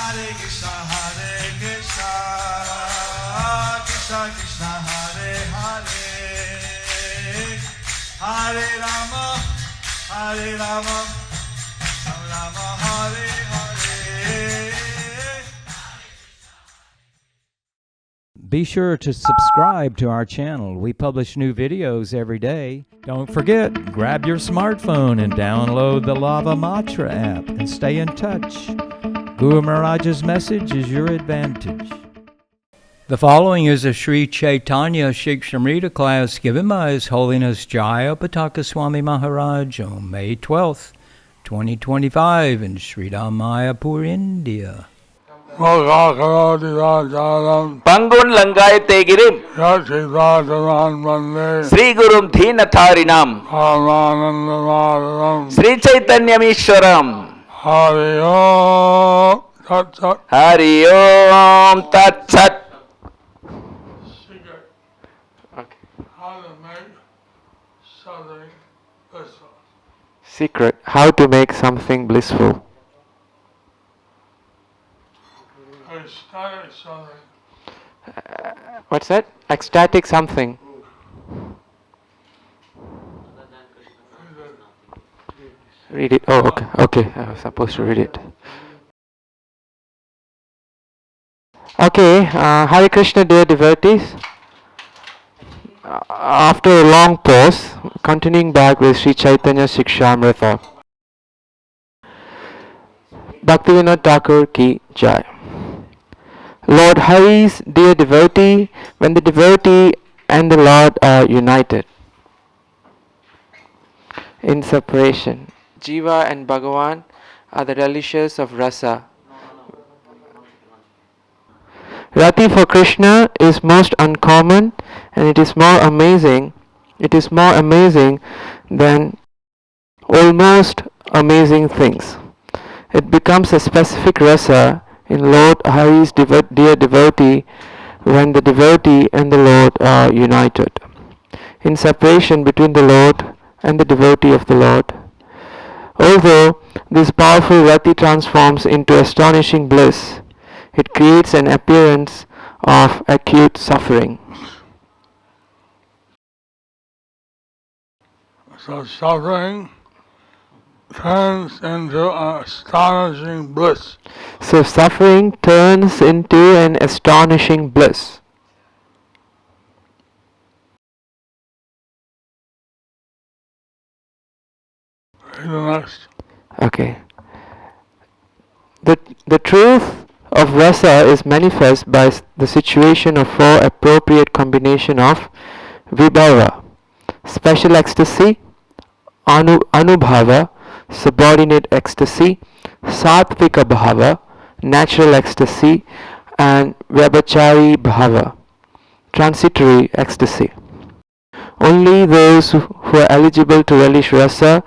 Hare Krishna, Krishna Krishna, Hare Hare, Hare Rama, Rama Rama, Hare Hare. Be sure to subscribe to our channel. We publish new videos every day. Don't forget, grab your smartphone and download the Lava Matra app and stay in touch. Guru Maharaj's message is your advantage. The following is a Śrī Caitanya-śikṣāmṛta class given by His Holiness Jayapataka Swami Maharaj on May 12th, 2025 in Sri Māyāpur, India. Pangun Langayate Girim Sri Gurum Dhinatharinam Śrī Caitanya-śikṣāmṛta Hari Om Tat Sat. Hari Om Tat Sat. Secret: how to make something blissful. Ecstatic something. What's that? Ecstatic something. Read it. Oh, okay. Okay, I was supposed to read it. Okay, Hare Krishna, dear devotees. After a long pause, continuing back with Śrī Caitanya-śikṣāmṛta. Bhaktivinoda Thakur ki Jai. Lord Hari's dear devotee, when the devotee and the Lord are united in separation, Jiva and Bhagavan are the relishers of rasa. Rati for Krishna is most uncommon, and it is more amazing. It is more amazing than almost amazing things. It becomes a specific rasa in Lord Hari's dear devotee when the devotee and the Lord are united. In separation between the Lord and the devotee of the Lord. Although this powerful rati transforms into astonishing bliss, it creates an appearance of acute suffering. So suffering turns into astonishing bliss. So suffering turns into an astonishing bliss. Read the next. Okay. The truth of rasa is manifest by the situation of four appropriate combination of vibhava: special ecstasy, anubhava, subordinate ecstasy, sattvika bhava, natural ecstasy, and vyabhachari bhava, transitory ecstasy. Only those who are eligible to relish rasa,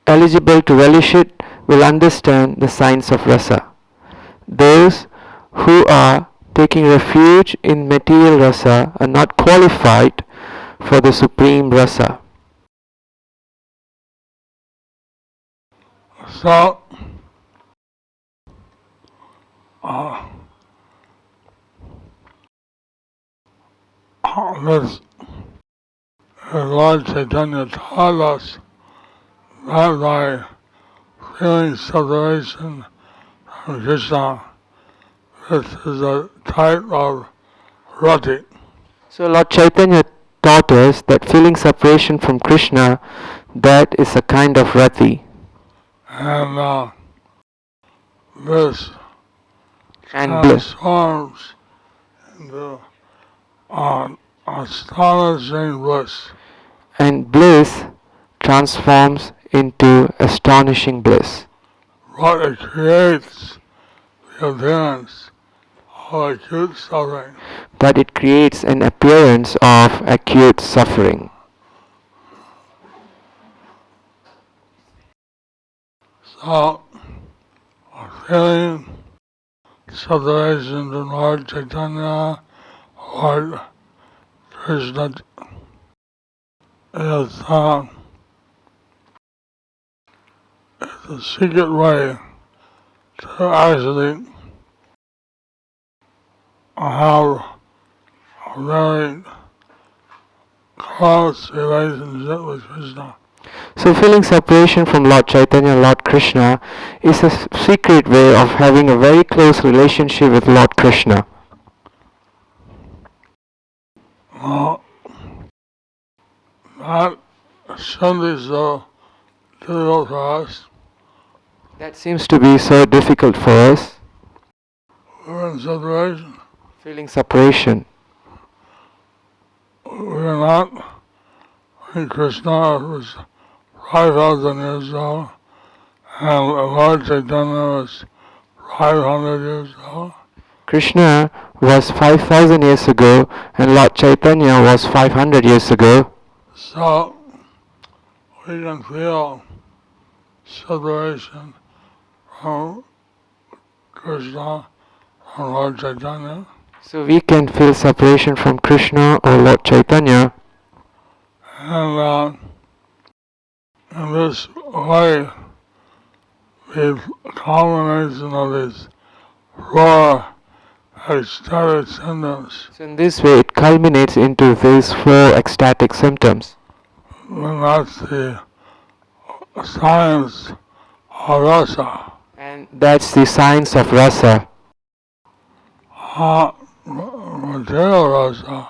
eligible to relish it, will understand the signs of rasa. Those who are taking refuge in material rasa are not qualified for the supreme rasa. So, this Lord Chaitanya taught us that by feeling separation from Krishna, this is a type of rati. So Lord Chaitanya taught us that feeling separation from Krishna, that is a kind of rati. And this And bliss. transforms into astonishing bliss. And bliss transforms into astonishing bliss. What it creates the appearance of acute suffering. But it creates an appearance of acute suffering. So, feeling separation from Lord Chaitanya, Lord Krishna is the secret way to actually have a very close relationship with Krishna. So feeling separation from Lord Chaitanya, Lord Krishna, is a secret way of having a very close relationship with Lord Krishna. Well, that shouldn't be so difficult for us. That seems to be so difficult for us. We're in separation. Feeling separation. We're not. When Krishna was 5,000 years old, and Lord Chaitanya was 500 years old. Krishna was 5,000 years ago and Lord Chaitanya was 500 years ago. So we can feel separation from Krishna and Lord Chaitanya. So we can feel separation from Krishna or Lord Chaitanya. And in this way, the combination of these four ecstatic symptoms, So in this way it culminates into these four ecstatic symptoms. and that's the science of rasa. And that's the science of rasa. Material rasa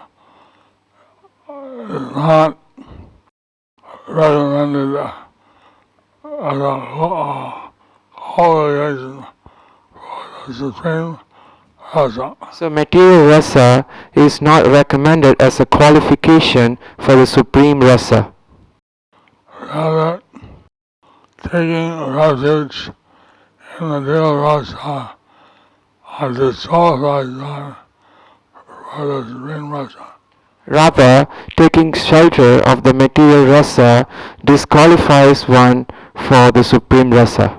is not recommended as a qualification for the supreme rasa. So material rasa is not recommended as a qualification for the supreme rasa. Rather, taking refuge in the material rasa disqualifies one for the supreme rasa. Rather, taking shelter of the material rasa disqualifies one for the supreme rasa.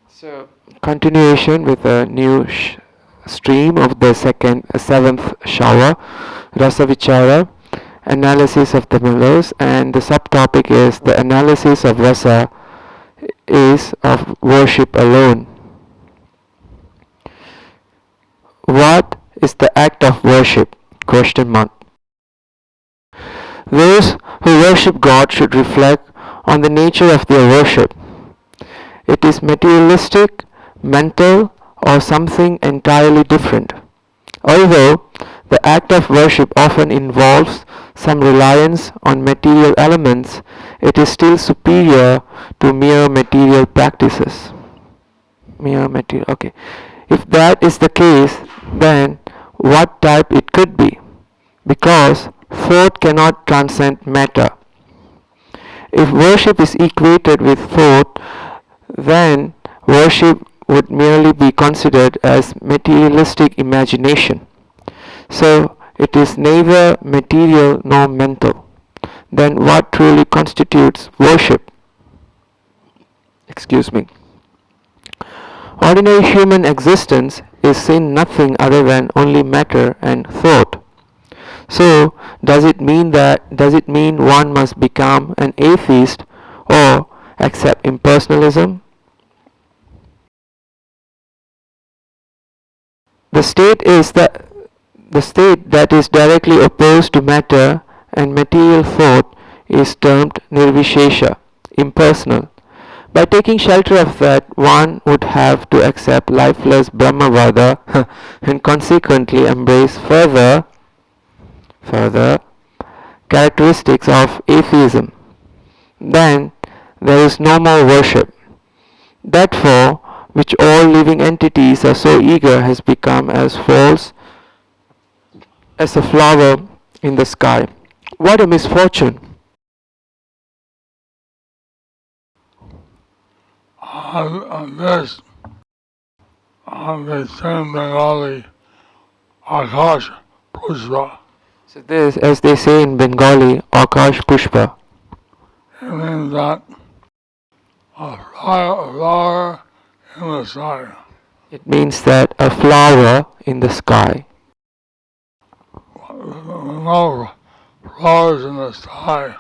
So, continuation with a new stream of the seventh shower, rasa vichara, analysis of the mellows, and the subtopic is the analysis of rasa is of worship alone. What is the act of worship? Question mark. Those who worship God should reflect on the nature of their worship. It is materialistic, mental, or something entirely different. Although the act of worship often involves some reliance on material elements, it is still superior to mere material practices. Okay. If that is the case, then what type it could be? Because thought cannot transcend matter. If worship is equated with thought, then worship would merely be considered as materialistic imagination. So it is neither material nor mental. Then what truly constitutes worship? Excuse me. Ordinary human existence is seen nothing other than only matter and thought. So does it mean one must become an atheist or accept impersonalism? The state that is directly opposed to matter and material thought is termed nirvishesha, impersonal. By taking shelter of that, one would have to accept lifeless Brahmavada and consequently embrace further characteristics of atheism. Then there is no more worship. That for which all living entities are so eager has become as false as a flower in the sky. What a misfortune! On this, they say in Bengali, Akash Pushpa. So this, as they say in Bengali, Akash Pushpa. It means that a flower in the sky. It means that a flower in the sky. No flowers in the sky.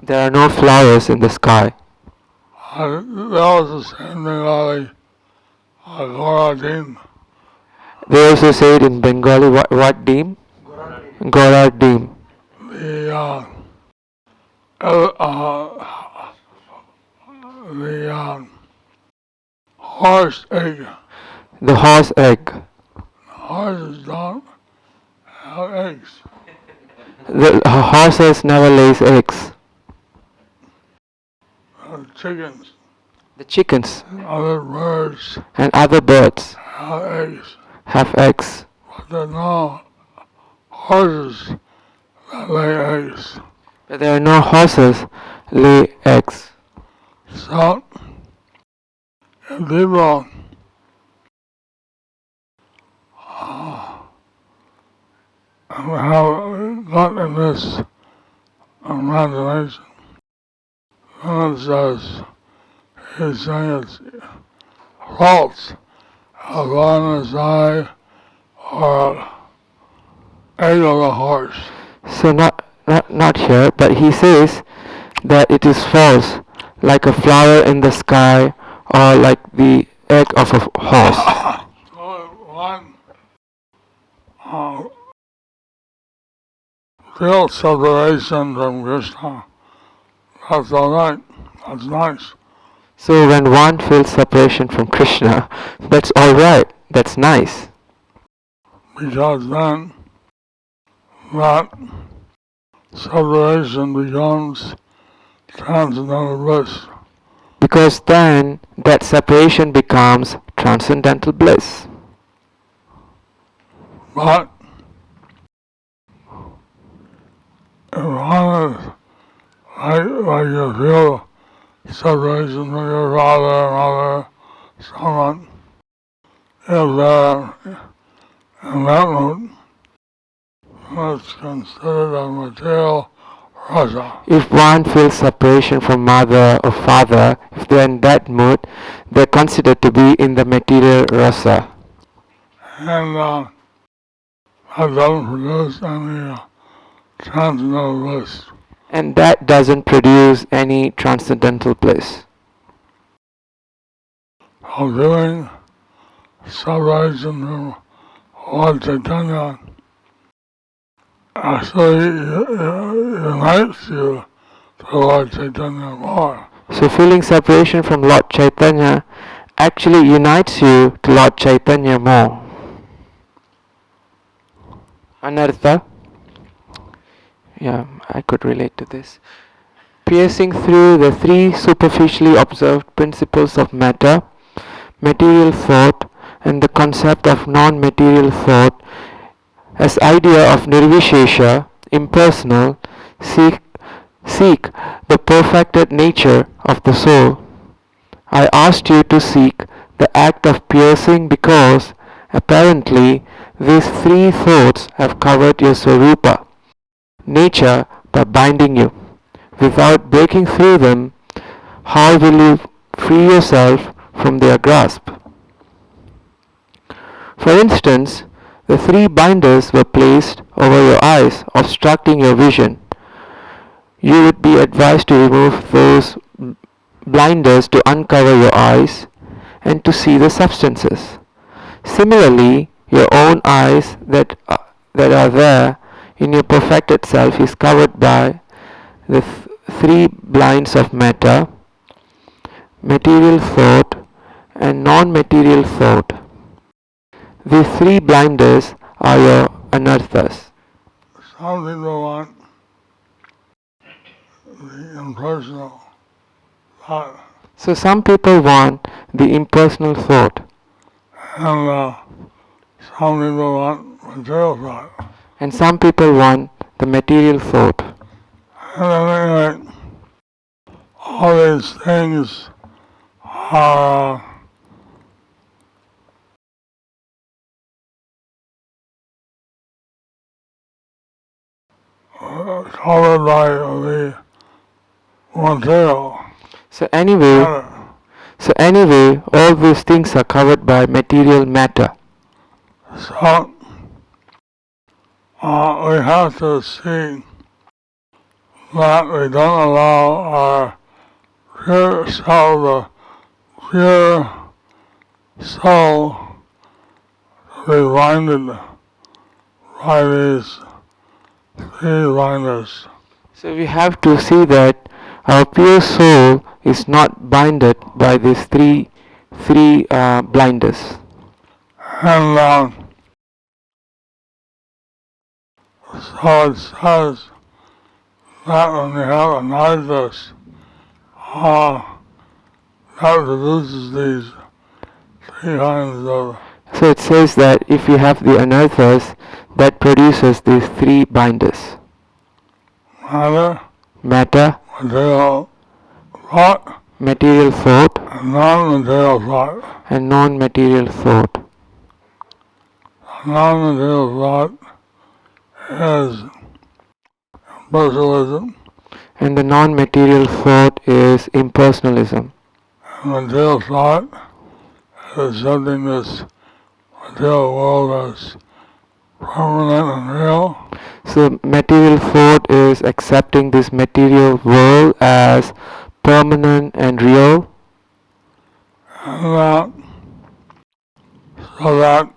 There are no flowers in the sky. They also say in Bengali, Goradin. They also say it in Bengali, what deem? Gorar deem. The the horse egg. The horse egg. Horses don't have eggs. The horses never lays eggs. Chickens, The chickens other birds and other birds have eggs, have eggs. but there are no horses that lay eggs. But there are no horses lay eggs. So, if people have got in this imagination, then it says, he's saying it's false, a line in his eye, or an egg of a horse. So not here, but he says that it is false, like a flower in the sky or like the egg of a horse. So one feels separation from Krishna. That's all right. That's nice. So when one feels separation from Krishna, that's alright, that's nice. Because then that separation becomes transcendental bliss. Because then that separation becomes transcendental bliss. But if one is like you feel separation from your father and mother, someone, if they're in that mood, that's considered a material rasa. If one feels separation from mother or father, if they're in that mood, they're considered to be in the material rasa. And that doesn't produce any transcendental bliss. And that doesn't produce any transcendental bliss. So doing separation from Lord Chaitanya actually unites you to Lord Chaitanya more. So feeling separation from Lord Chaitanya actually unites you to Lord Chaitanya more. Anartha? Yeah, I could relate to this. Piercing through the three superficially observed principles of matter, material thought, and the concept of non-material thought, as idea of nirvishesha, impersonal, seek the perfected nature of the soul. I asked you to seek the act of piercing because, apparently, these three thoughts have covered your swarupa, nature, by binding you. Without breaking through them, how will you free yourself from their grasp? For instance, the three binders were placed over your eyes, obstructing your vision. You would be advised to remove those blinders to uncover your eyes and to see the substances. Similarly, your own eyes that are there in your perfected self is covered by the three blinds of matter, material thought, and non-material thought. These three blinders are your anarthas. Some people want the impersonal thought, So some people want the impersonal thought, and some people want material thought. and some people want the material thought. And anyway, all these things are covered by the material. So anyway, all these things are covered by material matter. So we have to see that we don't allow our pure self, the pure So, we blinded by these three blinders. So we have to see that our pure soul is not binded by these three blinders. And so it says that when you have analysis, that produces these three kinds of So it says that if you have the anarthas, that produces these three binders. matter, Matter, material thought, material thought, and non-material thought. and non-material thought. Non-material thought is personalism, And the non-material thought is impersonalism. and material thought is something this material world is permanent and real. So material thought is accepting this material world as permanent and real. And so that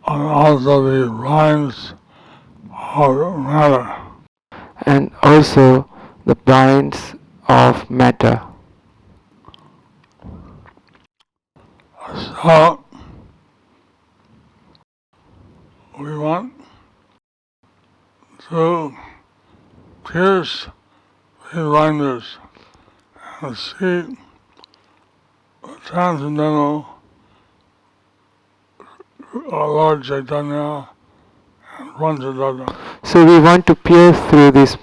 also the lines of matter. And also the binds of matter. So we want to pierce the blinders and see the transcendental Lord Chaitanya and Panchatattva. So we want to pierce through this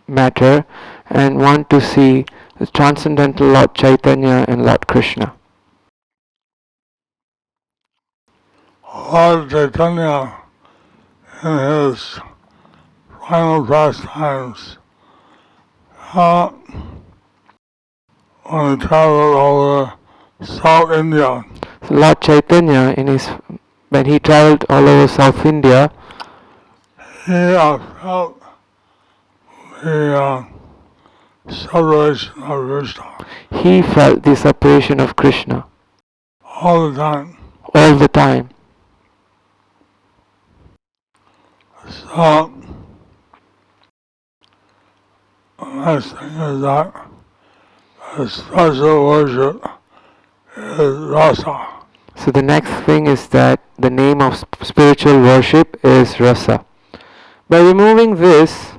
matter and want to see the transcendental Lord Chaitanya and Lord Krishna. Lord Chaitanya, in his final pastimes, when he traveled over South India, So Lord Chaitanya, when he traveled all over South India, he felt the separation of Krishna he felt the separation of Krishna all the time. all the time. So, the next thing is that the special worship is rasa. So the next thing is that the name of spiritual worship is rasa. By removing this,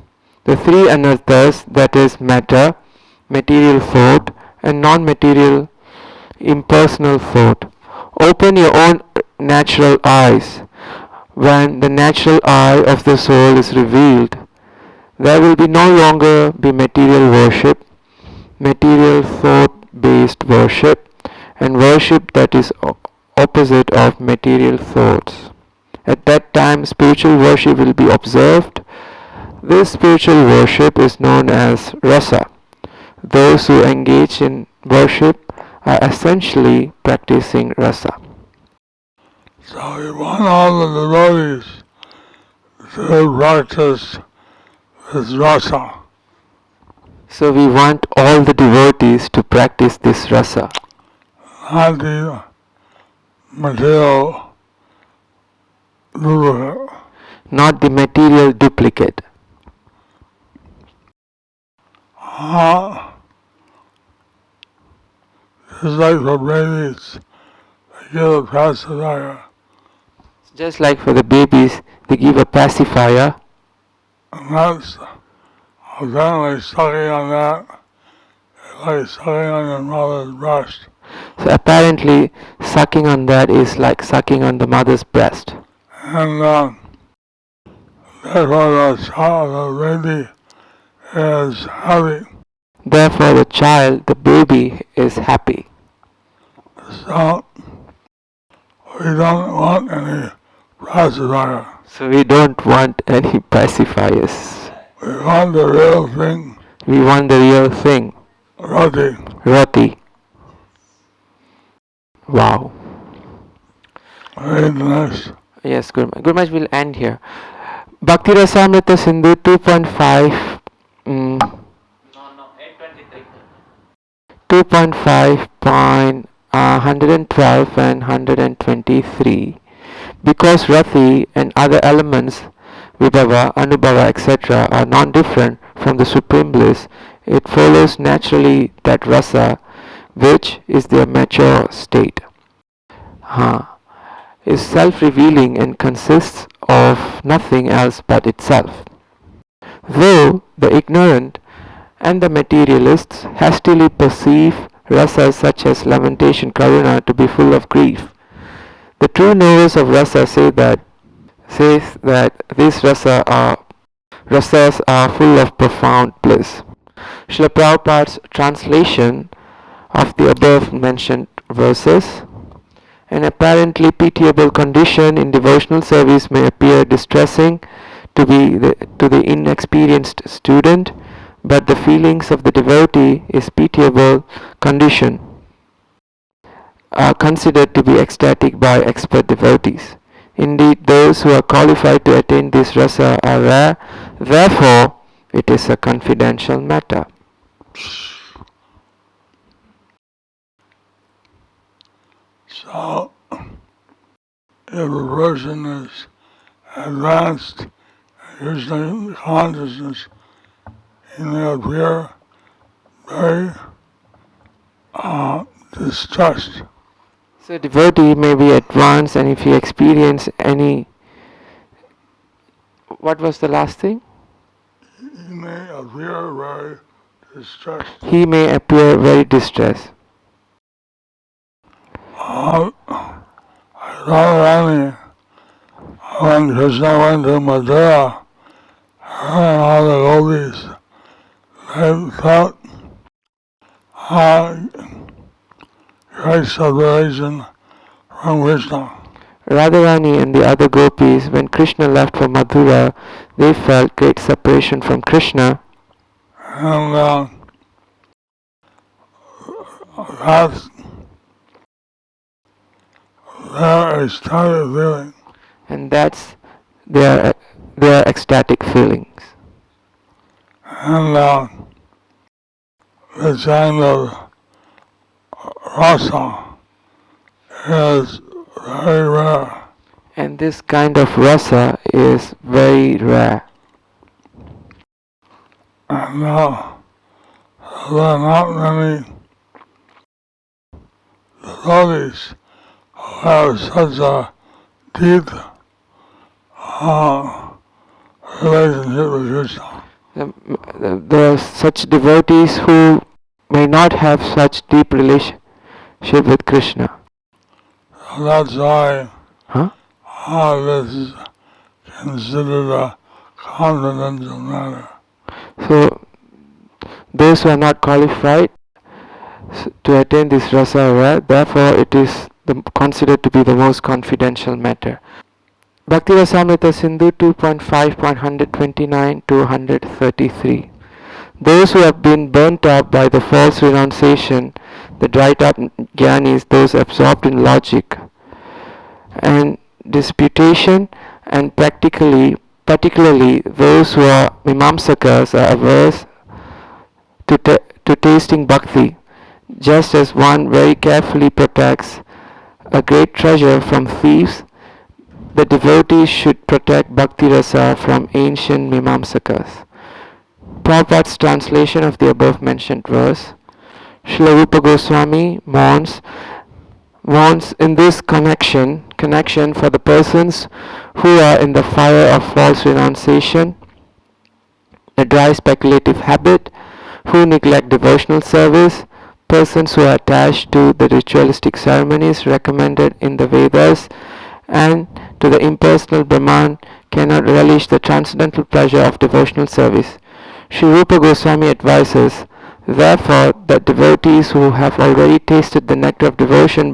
the three anarthas, that is matter, material thought, and non-material impersonal thought, open your own natural eyes. When the natural eye of the soul is revealed, there will no longer be material worship, material thought-based worship, and worship that is opposite of material thoughts. At that time, spiritual worship will be observed. This spiritual worship is known as rasa. Those who engage in worship are essentially practicing rasa. So we want all the devotees to practice this rasa. So we want all the devotees to practice this rasa, Not the material duplicate. not the material duplicate. Just like for babies, they give a pacifier, Just like for the babies, they give a pacifier, and that's apparently sucking on that, it's like sucking on your mother's breast. so apparently sucking on that is like sucking on the mother's breast. And therefore the child, the baby, is happy. Therefore the child, the baby, is happy. So we don't want any pacifier. So we don't want any pacifiers. We want the real thing, We want the real thing, roti. roti. Wow. Read the next. Yes, Guru Maharaj will end here. Bhakti Rasamrita Sindhu 2.5. 2.5 2.5.112 and 123. Because Rati and other elements, Vibhava, Anubhava, etc., are non-different from the Supreme Bliss, it follows naturally that Rasa, which is their mature state, is self-revealing and consists of nothing else but itself. Though the ignorant and the materialists hastily perceive rasas such as lamentation, karuna to be full of grief, the true knowers of rasa says that these rasas are full of profound bliss. Srila Prabhupada's translation of the above mentioned verses: an apparently pitiable condition in devotional service may appear distressing to the inexperienced student, but the feelings of the devotee is pitiable condition are considered to be ecstatic by expert devotees. Indeed, those who are qualified to attain this rasa are rare, therefore it is a confidential matter. So, if a person is advanced Krishna consciousness, he may appear very distressed. So devotee may be advanced, and if he experience any... What was the last thing? He may appear very distressed. He may appear very distressed. Radharani, when Krishna went to Mathura, her and all the gopis, they felt great separation from Krishna. Radharani and the other gopis, when Krishna left for Mathura, they felt great separation from Krishna. And that's their ecstatic feeling. And that's their ecstatic feelings. And this kind of rasa is very rare. And this kind of rasa is very rare. And there are not many devotees who have such a deep relationship with Krishna. There are such devotees who may not have such deep relationship with Krishna. So that's why this is considered a confidential matter. So those who are not qualified to attain this rasa are rare, therefore it is considered to be the most confidential matter. Bhakti Rasamrita Sindhu 2.5.129 to 133. Those who have been burnt up by the false renunciation, the dried up jnanis, those absorbed in logic and disputation, and particularly those who are mimamsakas, are averse to tasting bhakti, just as one very carefully protects a great treasure from thieves. The devotees should protect bhakti rasa from ancient mimamsakas. Prabhupada's translation of the above mentioned verse: Srila Rupa Goswami mourns in this connection for the persons who are in the fire of false renunciation, the dry speculative habit, who neglect devotional service, persons who are attached to the ritualistic ceremonies recommended in the Vedas, and to the impersonal Brahman, cannot relish the transcendental pleasure of devotional service. Sri Rupa Goswami advises, therefore, that devotees who have already tasted the nectar of devotion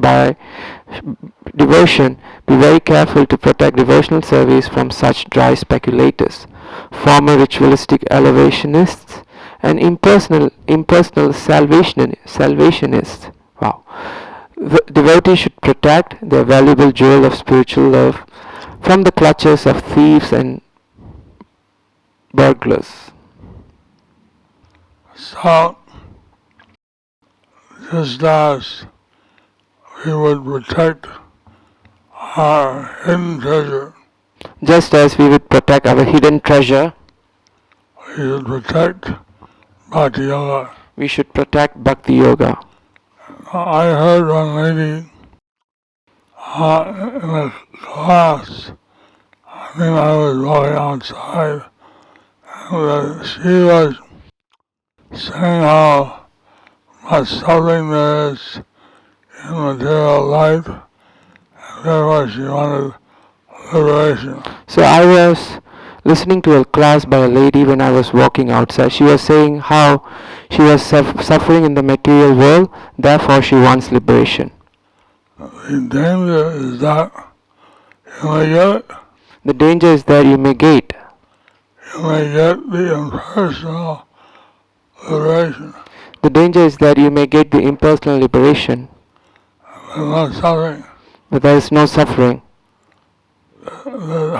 be very careful to protect devotional service from such dry speculators, former ritualistic elevationists, and impersonal salvationists. Wow. The devotees should protect their valuable jewel of spiritual love from the clutches of thieves and burglars. So, just as we would protect our hidden treasure, Just as we would protect our hidden treasure, we should protect Bhakti Yoga. we should protect Bhakti Yoga. I heard one lady in a class, I think I was walking outside, and she was saying how much suffering there is in material life, and therefore she wanted liberation. So I was listening to a class by a lady when I was walking outside. She was saying how she was suffering in the material world, therefore she wants liberation. The danger is that you may get it. The danger is that you may get. You may get the impersonal liberation. The danger is that you may get the impersonal liberation, There's no suffering. but there is no suffering There's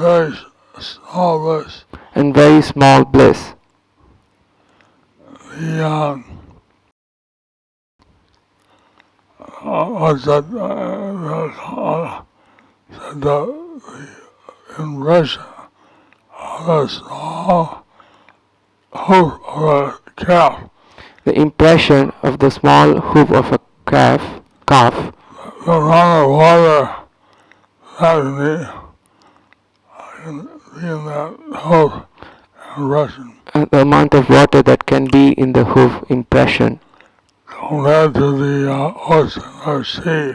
very small bliss. and very small bliss. The what's that? In Russia, a small hoof of a calf. The impression of the small hoof of a calf, The amount of water that in that hoof in Russian the amount of water that can be in the hoof impression compared to the ocean or sea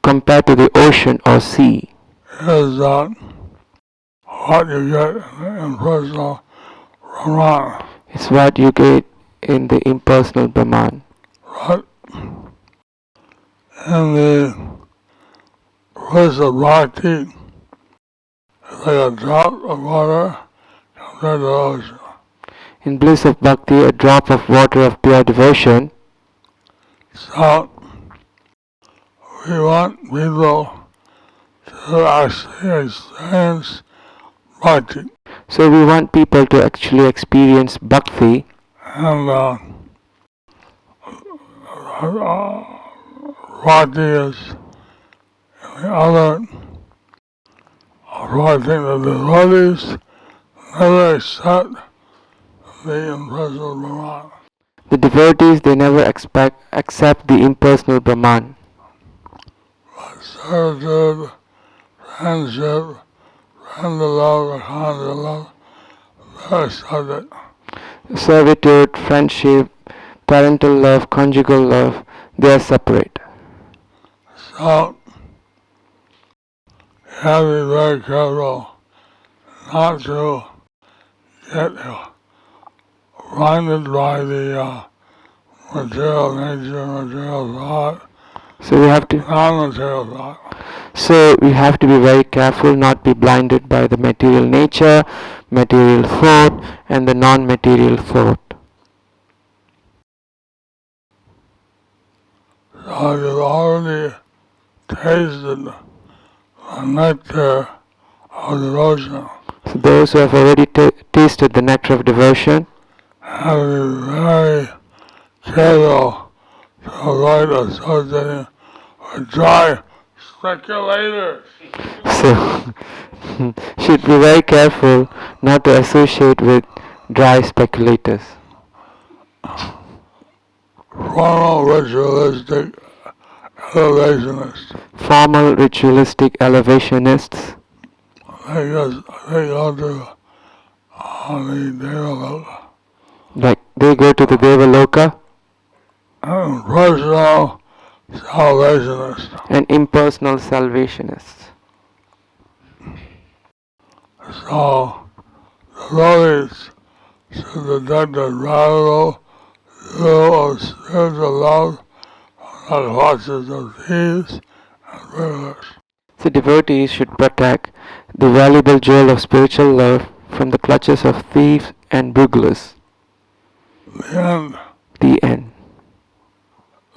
compared to the ocean or sea is what you get in personal Brahman. is what you get in the impersonal Brahman. But in the bliss of bhakti, it's like a drop of water compared to the ocean. In bliss of bhakti, a drop of water of pure devotion. So we want people to actually experience bhakti. So we want people to actually experience bhakti, And bhakti is the other I think that the devotees never accept the impersonal Brahman. the devotees, they never accept the impersonal Brahman. But servitude, friendship, friendly love, conjugal love, they accept it. Servitude, friendship, parental love, conjugal love, they are separate. So, you have to be very careful not to get blinded by the material nature, material thought, So we have to non-material thought. So we have to be very careful not be blinded by the material nature, material thought, and the non-material thought. So you've already tasted the nectar of devotion. So those who have already tasted the nectar of devotion Have to be very careful to avoid associating with dry speculators. so should be very careful not to associate with dry speculators. Formal ritualistic elevationists. Formal ritualistic elevationists, They go to the Devaloka. like they go to the Devaloka, And personal salvationists. and impersonal salvationists. So, the devotees should detect the radical view of spiritual love from the clutches of thieves and burglars. So devotees should protect the valuable jewel of spiritual love from the clutches of thieves and burglars. The end. The end.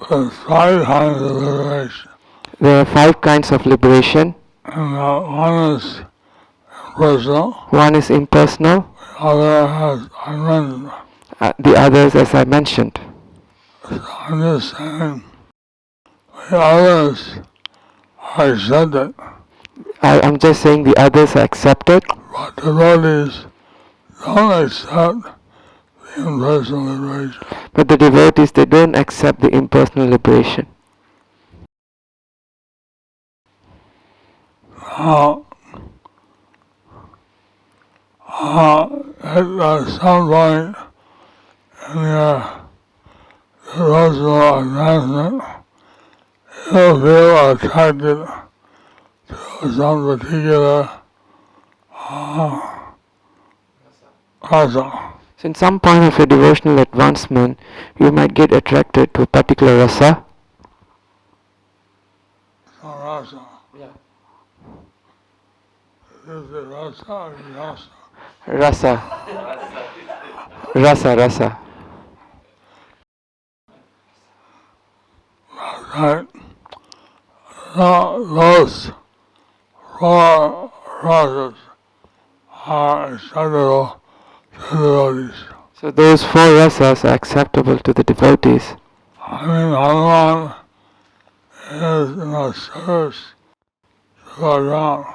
There's 5 kinds of liberation. There are 5 kinds of liberation. And one is personal, One is impersonal, the other has unmentioned. the others as I mentioned. So I'm just saying, the others are accepted, I'm just saying the others are accepted, but devotees don't accept the impersonal liberation. but the devotees, they don't accept the impersonal liberation. At some point in your devotional advancement, you'll feel attracted to some particular rasa. So in some point of your devotional advancement, you might get attracted to a particular rasa. Some rasa. Yeah. Is it rasa or rasa? Rasa. Rasa. Right. Those four rasas are acceptable to devotees. So those four rasas are acceptable to the devotees. I mean, Hanuman is in the service to Lord Ram.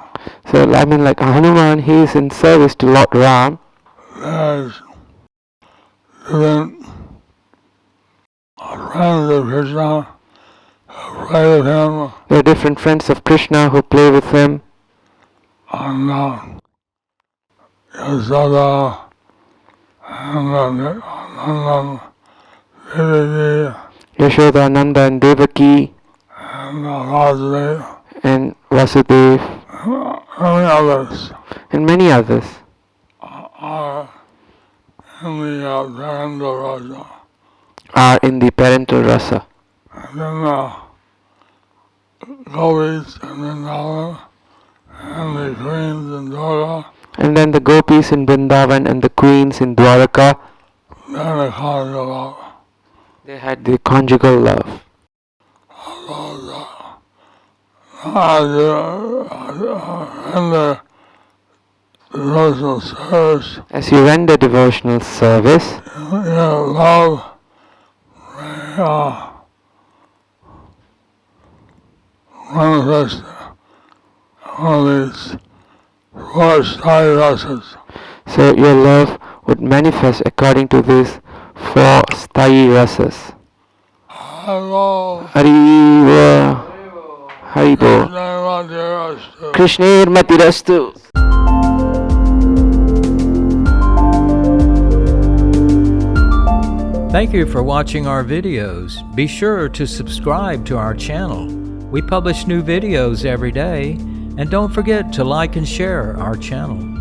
So I mean, like Hanuman, he is in service to Lord Ram. There's different friends of Krishna who play with him, There are different friends of Krishna who play with him. and Yashoda, and Yashoda, Nanda and Devaki, and Vasudeva, and Vasudev, many others and many others are in the parental rasa. are in the parental rasa. And then gopis and Vrindavan and the queens in Dwarka, And then the gopis in Vrindavan and the queens in Dwaraka, then the conjugal love. they had the conjugal love. And the devotional service, As you render devotional service, love manifest one of these four sthayi rasas. so your love would manifest according to these four sthayi rasas. Hello. Haribo. Haribo. Jayapataka. Krishnirmatirastu. Thank you for watching our videos. Be sure to subscribe to our channel. We publish new videos every day, and don't forget to like and share our channel.